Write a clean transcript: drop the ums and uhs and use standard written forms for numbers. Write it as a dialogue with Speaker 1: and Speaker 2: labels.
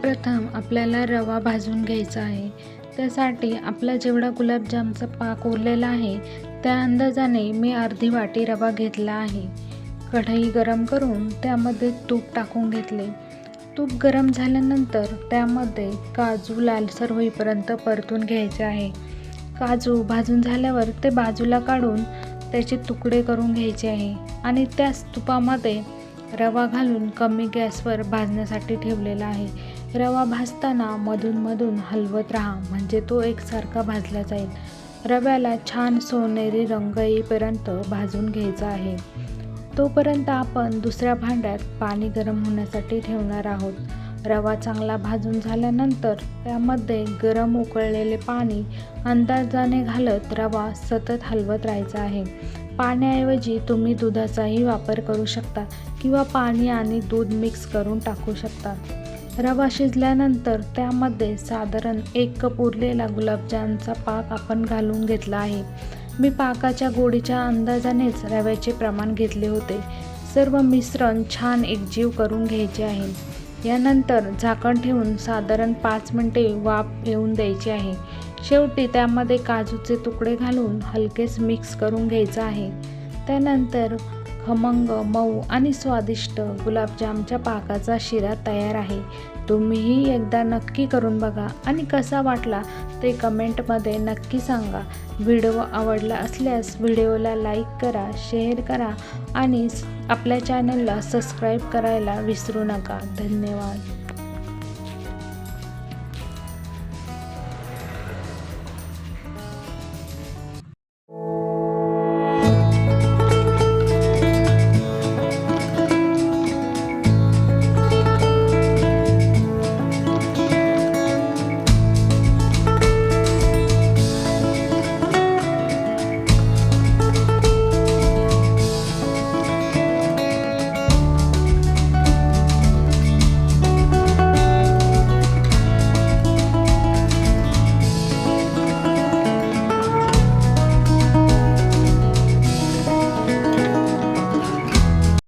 Speaker 1: सर्वप्रथम आपल्याला रवा भाजून घ्यायचा आहे. त्यासाठी आपला जेवढा गुलाबजामचा पाक उरलेला आहे त्या अंदाजाने मी अर्धी वाटी रवा घेतला आहे. कढई गरम करून त्यामध्ये तूप टाकून घेतले. तूप गरम झाल्यानंतर त्यामध्ये काजू लालसर होईपर्यंत परतून घ्यायचे आहे. काजू भाजून झाल्यावर ते बाजूला काढून त्याचे तुकडे करून घ्यायचे आहे आणि त्याच तुपामध्ये रवा घालून कमी गॅसवर भाजण्यासाठी ठेवलेला आहे. रवा भाजताना मधून हलवत राहा म्हणजे तो एकसारखा भाजला जाईल. रव्याला छान सोनेरी रंग येईपर्यंत भाजून घ्यायचा आहे. तोपर्यंत आपण दुसऱ्या भांड्यात पाणी गरम होण्यासाठी ठेवणार आहोत. रवा चांगला भाजून झाल्यानंतर त्यामध्ये गरम उकळलेले पाणी अंदाजाने घालत रवा सतत हलवत राहायचा आहे. पाण्याऐवजी तुम्ही दुधाचाही वापर करू शकता किंवा पाणी आणि दूध मिक्स करून टाकू शकता. रवा शिजल्यानंतर त्यामध्ये साधारण 1 कप उरलेला गुलाबजामचा पाक आपण घालून घेतला आहे. मी पाकाच्या गोडीच्या अंदाजानेच रव्याचे प्रमाण घेतले होते. सर्व मिश्रण छान एकजीव करून घ्यायचे आहे. यानंतर झाकण ठेवून साधारण 5 मिनिटे वाफ येऊन द्यायची आहे. शेवटी त्यामध्ये काजूचे तुकडे घालून हलकेच मिक्स करून घ्यायचं आहे. त्यानंतर खमंग, मऊ आणि स्वादिष्ट गुलाबजामच्या पाकाचा शिरा तयार आहे. तुम्हीही एकदा नक्की करून बघा आणि कसा वाटला ते कमेंटमध्ये नक्की सांगा. व्हिडिओ आवडला असल्यास व्हिडिओला लाईक करा, शेअर करा आणि आपल्या चॅनलला सबस्क्राईब करायला विसरू नका. धन्यवाद.